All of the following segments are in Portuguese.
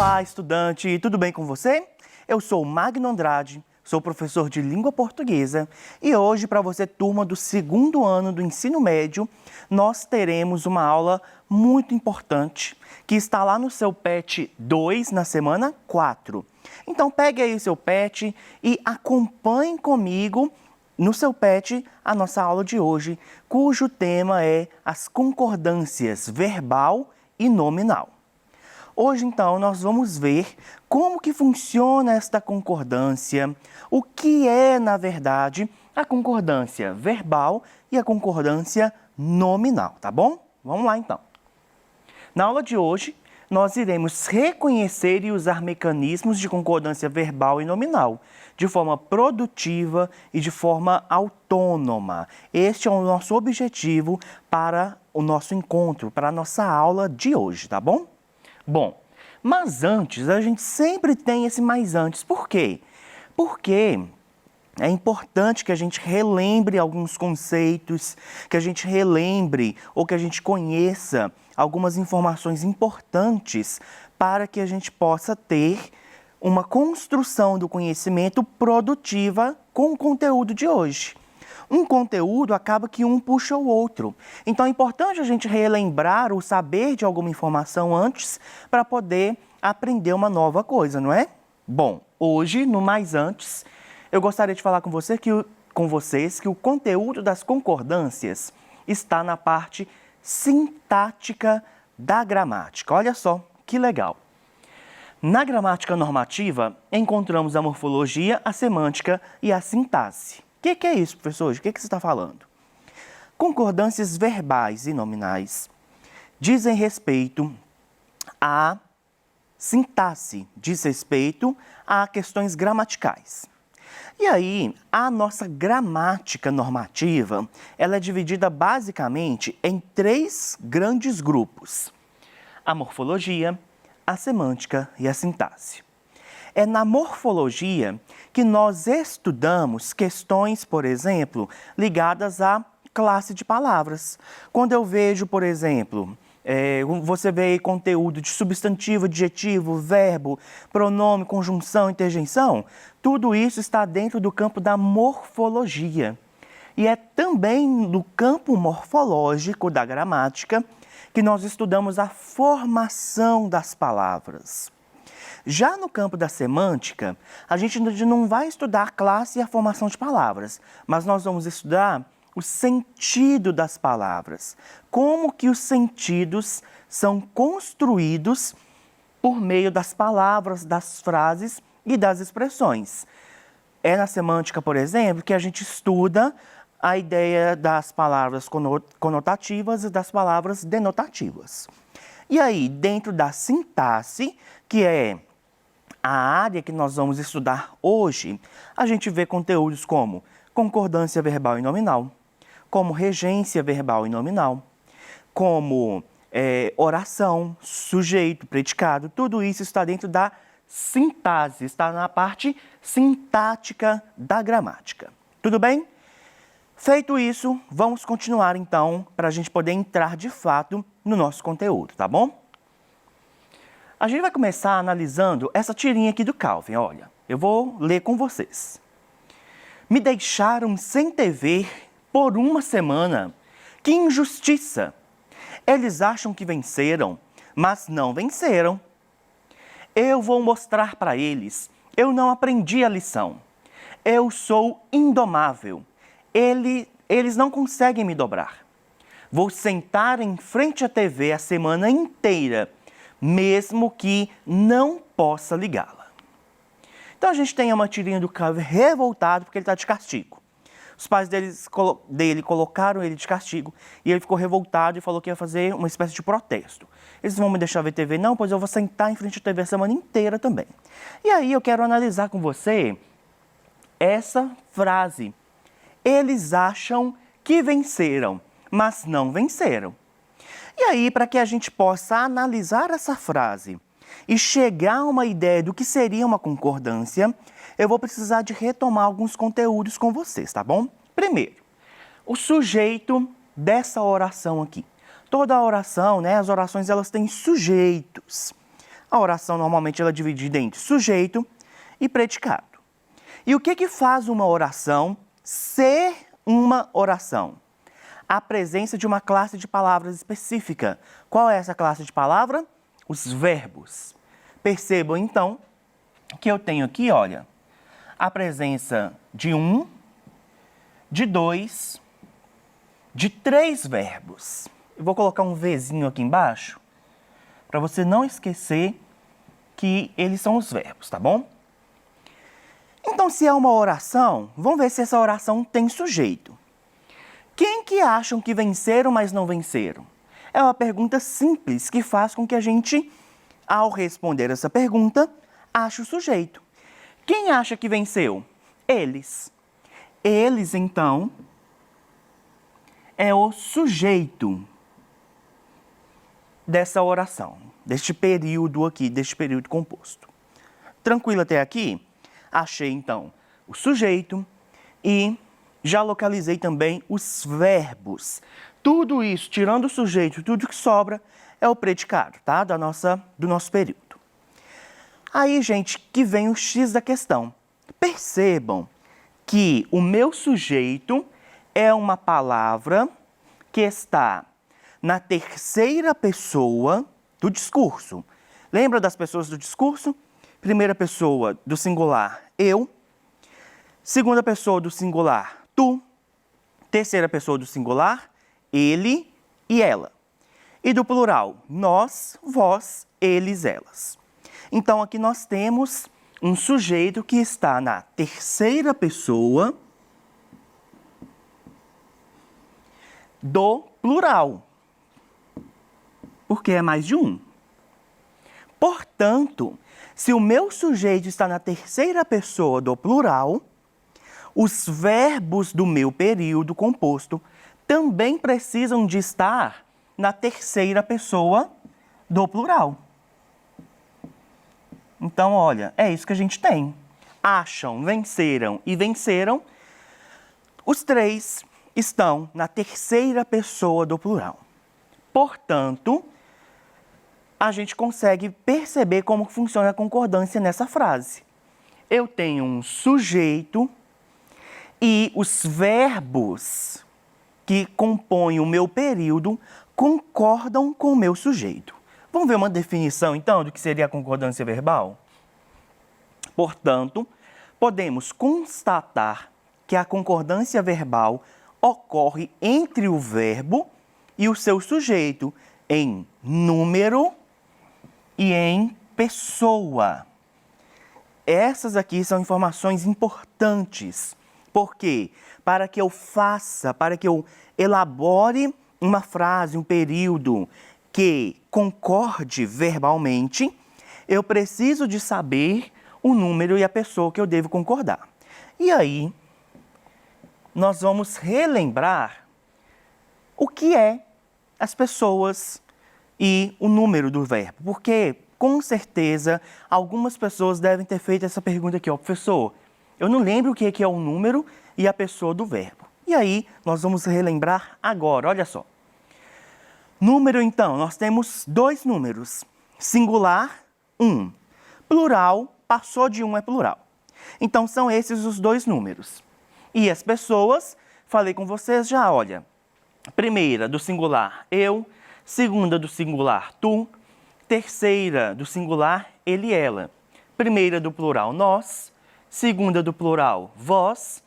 Olá, estudante, tudo bem com você? Eu sou o Magno Andrade, sou professor de língua portuguesa e hoje, para você, turma do segundo ano do ensino médio, nós teremos uma aula muito importante que está lá no seu PET 2 na semana 4. Então, pegue aí o seu PET e acompanhe comigo no seu PET a nossa aula de hoje, cujo tema é as concordâncias verbal e nominal. Hoje, então, nós vamos ver como que funciona esta concordância, o que é, na verdade, a concordância verbal e a concordância nominal, tá bom? Vamos lá, então. Na aula de hoje, nós iremos reconhecer e usar mecanismos de concordância verbal e nominal, de forma produtiva e de forma autônoma. Este é o nosso objetivo para o nosso encontro, para a nossa aula de hoje, tá bom? Bom, mas antes, a gente sempre tem esse mais antes. Por quê? Porque é importante que a gente relembre alguns conceitos, que a gente relembre ou que a gente conheça algumas informações importantes para que a gente possa ter uma construção do conhecimento produtiva com o conteúdo de hoje. Um conteúdo acaba que um puxa o outro. Então é importante a gente relembrar ou saber de alguma informação antes para poder aprender uma nova coisa, não é? Bom, hoje, no mais antes, eu gostaria de falar com vocês que o conteúdo das concordâncias está na parte sintática da gramática. Olha só, que legal! Na gramática normativa, encontramos a morfologia, a semântica e a sintaxe. O que é isso, professor? O que você está falando? Concordâncias verbais e nominais dizem respeito à sintaxe, diz respeito a questões gramaticais. E aí, a nossa gramática normativa, ela é dividida basicamente em 3 grandes grupos: a morfologia, a semântica e a sintaxe. É na morfologia que nós estudamos questões, por exemplo, ligadas à classe de palavras. Quando eu vejo, por exemplo, você vê aí conteúdo de substantivo, adjetivo, verbo, pronome, conjunção, interjeição, tudo isso está dentro do campo da morfologia. E é também no campo morfológico da gramática que nós estudamos a formação das palavras. Já no campo da semântica, a gente não vai estudar a classe e a formação de palavras, mas nós vamos estudar o sentido das palavras, como que os sentidos são construídos por meio das palavras, das frases e das expressões. É na semântica, por exemplo, que a gente estuda a ideia das palavras conotativas e das palavras denotativas. E aí, dentro da sintaxe, que é a área que nós vamos estudar hoje, a gente vê conteúdos como concordância verbal e nominal, como regência verbal e nominal, como oração, sujeito, predicado, tudo isso está dentro da sintaxe, está na parte sintática da gramática. Tudo bem? Feito isso, vamos continuar então para a gente poder entrar de fato no nosso conteúdo, tá bom? A gente vai começar analisando essa tirinha aqui do Calvin, olha, eu vou ler com vocês. Me deixaram sem TV por uma semana. Que injustiça! Eles acham que venceram, mas não venceram. Eu vou mostrar para eles, eu não aprendi a lição. Eu sou indomável. Eles não conseguem me dobrar. Vou sentar em frente à TV a semana inteira, mesmo que não possa ligá-la. Então a gente tem uma tirinha do Calvin revoltado porque ele está de castigo. Os pais dele colocaram ele de castigo e ele ficou revoltado e falou que ia fazer uma espécie de protesto. Eles vão me deixar ver TV? Não, pois eu vou sentar em frente à TV a semana inteira também. E aí eu quero analisar com você essa frase. Eles acham que venceram, mas não venceram. E aí, para que a gente possa analisar essa frase e chegar a uma ideia do que seria uma concordância, eu vou precisar de retomar alguns conteúdos com vocês, tá bom? Primeiro, o sujeito dessa oração aqui. Toda a oração, as orações, elas têm sujeitos. A oração normalmente ela é dividida entre sujeito e predicado. E o que faz uma oração ser uma oração? A presença de uma classe de palavras específica. Qual é essa classe de palavra? Os verbos. Percebam, então, que eu tenho aqui, olha, a presença de um, de dois, de três verbos. Eu vou colocar um Vzinho aqui embaixo, para você não esquecer que eles são os verbos, tá bom? Então, se é uma oração, vamos ver se essa oração tem sujeito. Quem que acham que venceram, mas não venceram? É uma pergunta simples que faz com que a gente, ao responder essa pergunta, ache o sujeito. Quem acha que venceu? Eles. Eles, então, é o sujeito dessa oração, deste período aqui, deste período composto. Tranquilo até aqui? Achei, então, o sujeito e já localizei também os verbos. Tudo isso, tirando o sujeito, tudo que sobra é o predicado, tá? Do nosso período. Aí, gente, que vem o X da questão. Percebam que o meu sujeito é uma palavra que está na terceira pessoa do discurso. Lembra das pessoas do discurso? Primeira pessoa do singular, eu. Segunda pessoa do singular, tu. Terceira pessoa do singular, ele e ela. E do plural, nós, vós, eles, elas. Então, aqui nós temos um sujeito que está na terceira pessoa do plural, porque é mais de um. Portanto, se o meu sujeito está na terceira pessoa do plural, os verbos do meu período composto também precisam de estar na terceira pessoa do plural. Então, olha, é isso que a gente tem. Acham, venceram e venceram. Os três estão na terceira pessoa do plural. Portanto, a gente consegue perceber como funciona a concordância nessa frase. Eu tenho um sujeito e os verbos que compõem o meu período concordam com o meu sujeito. Vamos ver uma definição, então, do que seria a concordância verbal? Portanto, podemos constatar que a concordância verbal ocorre entre o verbo e o seu sujeito em número e em pessoa. Essas aqui são informações importantes. Por quê? Para que eu elabore uma frase, um período que concorde verbalmente, eu preciso de saber o número e a pessoa que eu devo concordar. E aí, nós vamos relembrar o que é as pessoas e o número do verbo. Porque, com certeza, algumas pessoas devem ter feito essa pergunta aqui, ó, professor, eu não lembro o que é o número e a pessoa do verbo. E aí, nós vamos relembrar agora, olha só. Número, então, nós temos dois números. Singular, um. Plural, passou de um é plural. Então, são esses os dois números. E as pessoas, falei com vocês já, olha. Primeira do singular, eu. Segunda do singular, tu. Terceira do singular, ele e ela. Primeira do plural, nós. Segunda do plural, vós.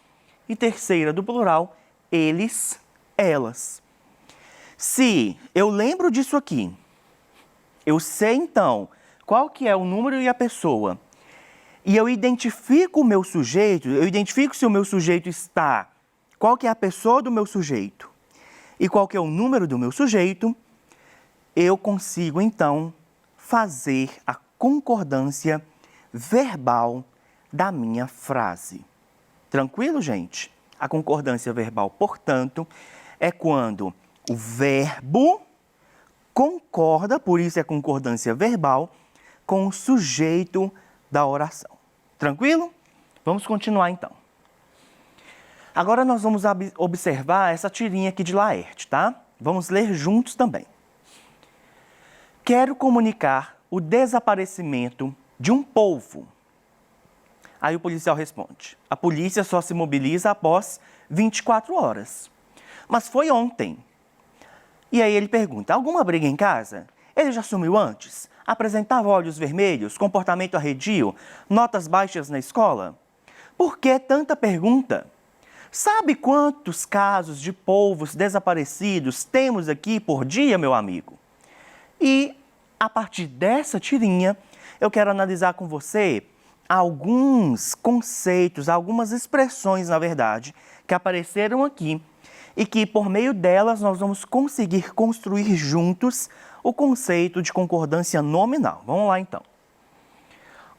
E terceira do plural, eles, elas. Se eu lembro disso aqui, eu sei então qual que é o número e a pessoa, e eu identifico o meu sujeito, eu identifico se o meu sujeito está, qual que é a pessoa do meu sujeito e qual que é o número do meu sujeito, eu consigo então fazer a concordância verbal da minha frase. Tranquilo, gente? A concordância verbal, portanto, é quando o verbo concorda, por isso é concordância verbal, com o sujeito da oração. Tranquilo? Vamos continuar então. Agora nós vamos observar essa tirinha aqui de Laerte, tá? Vamos ler juntos também. Quero comunicar o desaparecimento de um polvo? Aí o policial responde: a polícia só se mobiliza após 24 horas. Mas foi ontem. E aí ele pergunta: alguma briga em casa? Ele já sumiu antes? Apresentava olhos vermelhos, comportamento arredio, notas baixas na escola? Por que tanta pergunta? Sabe quantos casos de polvos desaparecidos temos aqui por dia, meu amigo? E, a partir dessa tirinha, eu quero analisar com você alguns conceitos, algumas expressões, na verdade, que apareceram aqui e que, por meio delas, nós vamos conseguir construir juntos o conceito de concordância nominal. Vamos lá, então.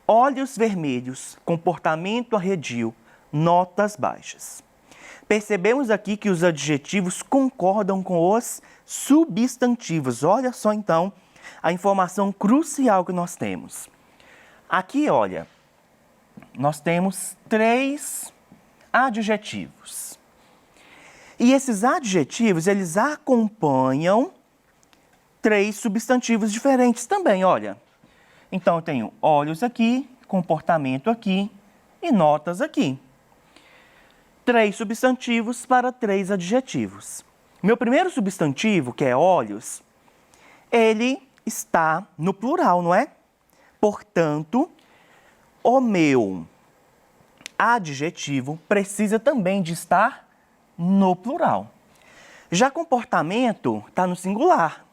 Olhos vermelhos, comportamento arredio, notas baixas. Percebemos aqui que os adjetivos concordam com os substantivos. Olha só, então, a informação crucial que nós temos. Aqui, olha, nós temos 3 adjetivos. E esses adjetivos, eles acompanham 3 substantivos diferentes também, olha. Então, eu tenho olhos aqui, comportamento aqui e notas aqui. 3 substantivos para 3 adjetivos. Meu primeiro substantivo, que é olhos, ele está no plural, não é? Portanto, o meu adjetivo precisa também de estar no plural. Já comportamento está no singular.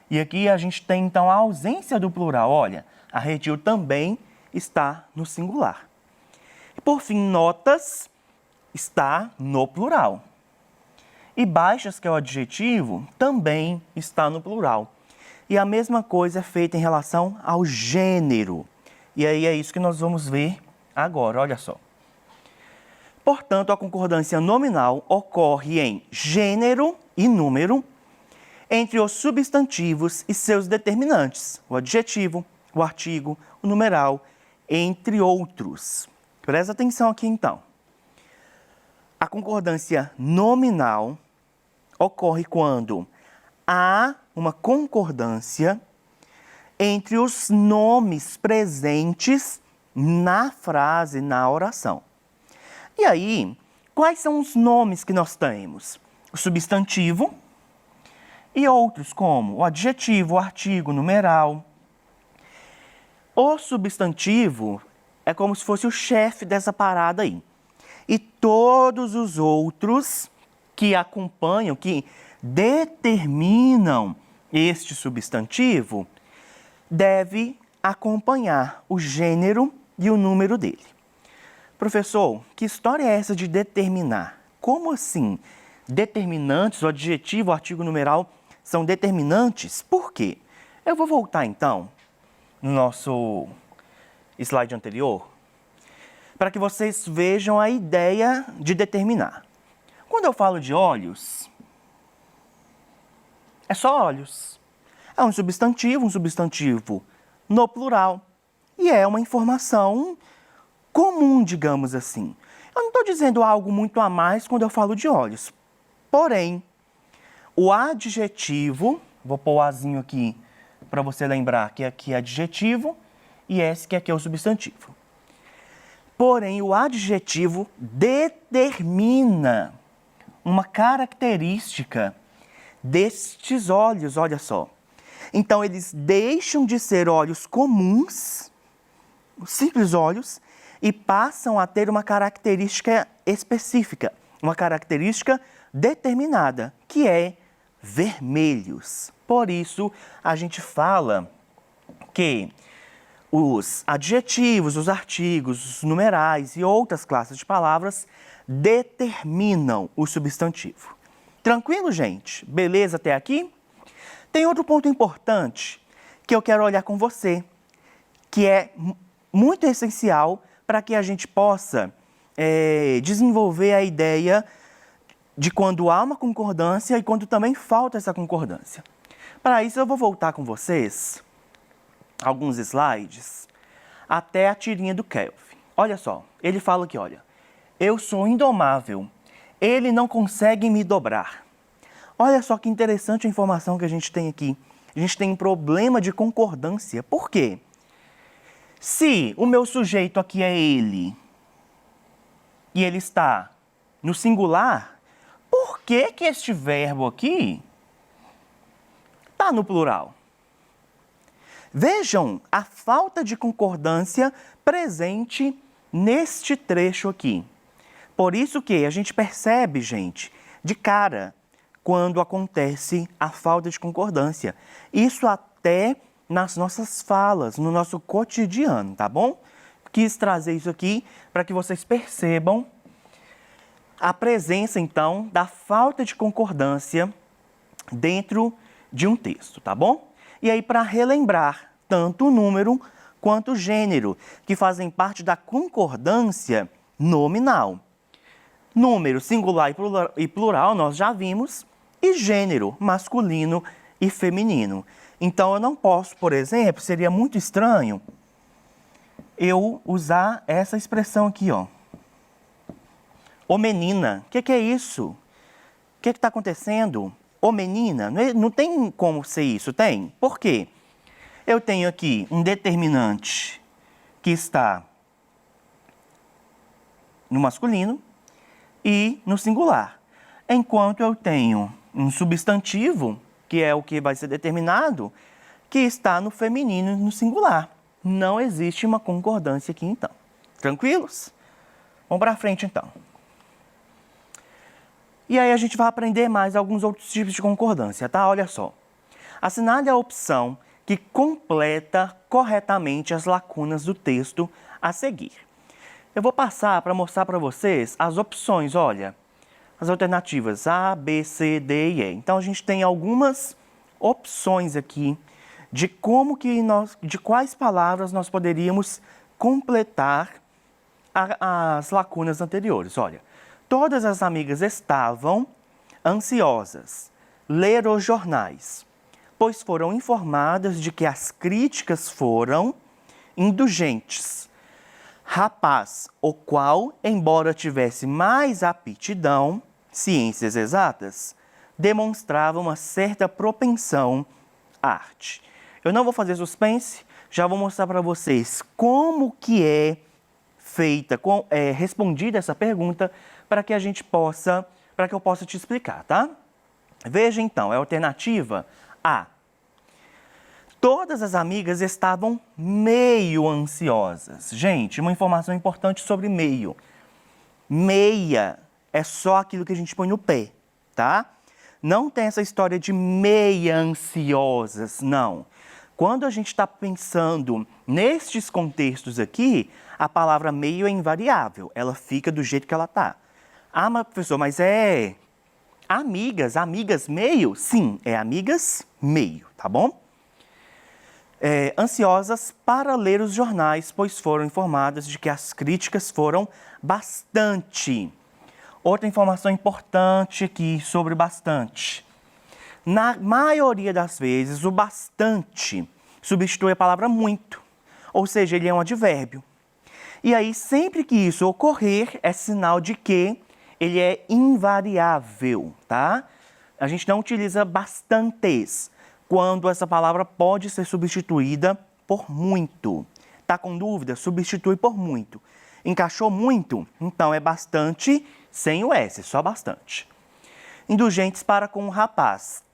E aqui a gente tem, então, a ausência do plural. Olha, arredio também está no singular. E, por fim, notas está no plural. E baixas, que é o adjetivo, também está no plural. E a mesma coisa é feita em relação ao gênero. E aí é isso que nós vamos ver agora, olha só. Portanto, a concordância nominal ocorre em gênero e número entre os substantivos e seus determinantes, o adjetivo, o artigo, o numeral, entre outros. Presta atenção aqui, então. A concordância nominal ocorre quando há uma concordância entre os nomes presentes na frase, na oração. E aí, quais são os nomes que nós temos? O substantivo e outros como o adjetivo, o artigo, o numeral. O substantivo é como se fosse o chefe dessa parada aí. E todos os outros que acompanham, que determinam este substantivo, deve acompanhar o gênero e o número dele. Professor, que história é essa de determinar? Como assim? Determinantes, o adjetivo, o artigo, o numeral são determinantes? Por quê? Eu vou voltar então no nosso slide anterior para que vocês vejam a ideia de determinar. Quando eu falo de olhos, é só olhos. É um substantivo no plural. E é uma informação comum, digamos assim. Eu não estou dizendo algo muito a mais quando eu falo de olhos. Porém, o adjetivo, vou pôr o azinho aqui para você lembrar que aqui é adjetivo e esse que aqui é o substantivo. Porém, o adjetivo determina uma característica destes olhos, olha só. Então, eles deixam de ser olhos comuns, simples olhos, e passam a ter uma característica específica, uma característica determinada, que é vermelhos. Por isso, a gente fala que os adjetivos, os artigos, os numerais e outras classes de palavras determinam o substantivo. Tranquilo, gente? Beleza até aqui? Tem outro ponto importante que eu quero olhar com você, que é muito essencial para que a gente possa desenvolver a ideia de quando há uma concordância e quando também falta essa concordância. Para isso, eu vou voltar com vocês alguns slides até a tirinha do Kelvin. Olha só, ele fala aqui, olha, eu sou indomável, ele não consegue me dobrar. Olha só que interessante a informação que a gente tem aqui. a gente tem um problema de concordância. Por quê? Se o meu sujeito aqui é ele e ele está no singular, por que que este verbo aqui está no plural? Vejam a falta de concordância presente neste trecho aqui. Por isso que a gente percebe, gente, de cara, quando acontece a falta de concordância. Isso até nas nossas falas, no nosso cotidiano, tá bom? Quis trazer isso aqui para que vocês percebam a presença, então, da falta de concordância dentro de um texto, tá bom? E aí, para relembrar tanto o número quanto o gênero, que fazem parte da concordância nominal. Número singular e plural nós já vimos, e gênero masculino e feminino. Então, eu não posso, por exemplo, seria muito estranho eu usar essa expressão aqui, ó. Ô menina, o que é isso? O que está acontecendo? Ô menina, não tem como ser isso, tem? Por quê? Eu tenho aqui um determinante que está no masculino e no singular. Enquanto eu tenho um substantivo, que é o que vai ser determinado, que está no feminino e no singular. Não existe uma concordância aqui, então. Tranquilos? Vamos para frente, então. E aí a gente vai aprender mais alguns outros tipos de concordância, tá? Olha só. Assinale a opção que completa corretamente as lacunas do texto a seguir. Eu vou passar para mostrar para vocês as opções, olha. As alternativas A, B, C, D e E. Então, a gente tem algumas opções aqui de de quais palavras nós poderíamos completar as lacunas anteriores. Olha, todas as amigas estavam ansiosas. Ler os jornais, pois foram informadas de que as críticas foram indulgentes. Rapaz, o qual, embora tivesse mais aptidão, ciências exatas, demonstrava uma certa propensão à arte. Eu não vou fazer suspense, já vou mostrar para vocês como que é feita, respondida essa pergunta, para que eu possa te explicar, tá? Veja então, é a alternativa A. Todas as amigas estavam meio ansiosas. Gente, uma informação importante sobre meio. Meia é só aquilo que a gente põe no pé, tá? Não tem essa história de meia ansiosas, não. Quando a gente está pensando nestes contextos aqui, a palavra meio é invariável. Ela fica do jeito que ela está. Ah, mas professor, mas é amigas meio? Sim, é amigas meio, tá bom? Ansiosas para ler os jornais, pois foram informadas de que as críticas foram bastante. Outra informação importante aqui sobre bastante. Na maioria das vezes, o bastante substitui a palavra muito, ou seja, ele é um advérbio. E aí, sempre que isso ocorrer, é sinal de que ele é invariável, tá? A gente não utiliza bastantes quando essa palavra pode ser substituída por muito. Tá com dúvida? Substitui por muito. Encaixou muito? Então é bastante sem o S, só bastante. Indulgentes para com o rapaz,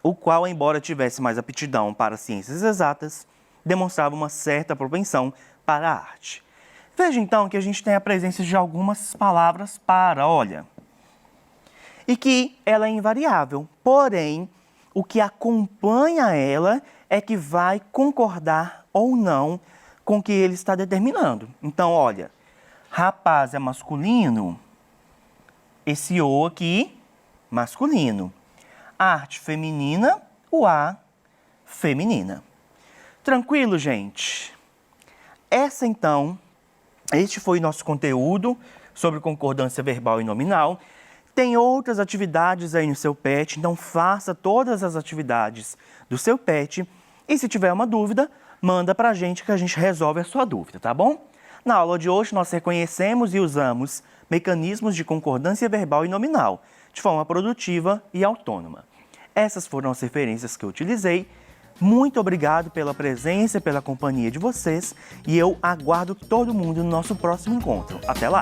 o qual, embora tivesse mais aptidão para ciências exatas, demonstrava uma certa propensão para a arte. Veja então que a gente tem a presença de algumas palavras para, olha, e que ela é invariável, porém, o que acompanha ela é que vai concordar ou não com o que ele está determinando. Então, olha, rapaz é masculino, esse O aqui, masculino. Arte feminina, o A, feminina. Tranquilo, gente? Este foi o nosso conteúdo sobre concordância verbal e nominal. Tem outras atividades aí no seu PET, então faça todas as atividades do seu PET. E se tiver uma dúvida, manda pra gente que a gente resolve a sua dúvida, tá bom? Na aula de hoje, nós reconhecemos e usamos mecanismos de concordância verbal e nominal, de forma produtiva e autônoma. Essas foram as referências que eu utilizei. Muito obrigado pela presença e pela companhia de vocês e eu aguardo todo mundo no nosso próximo encontro. Até lá!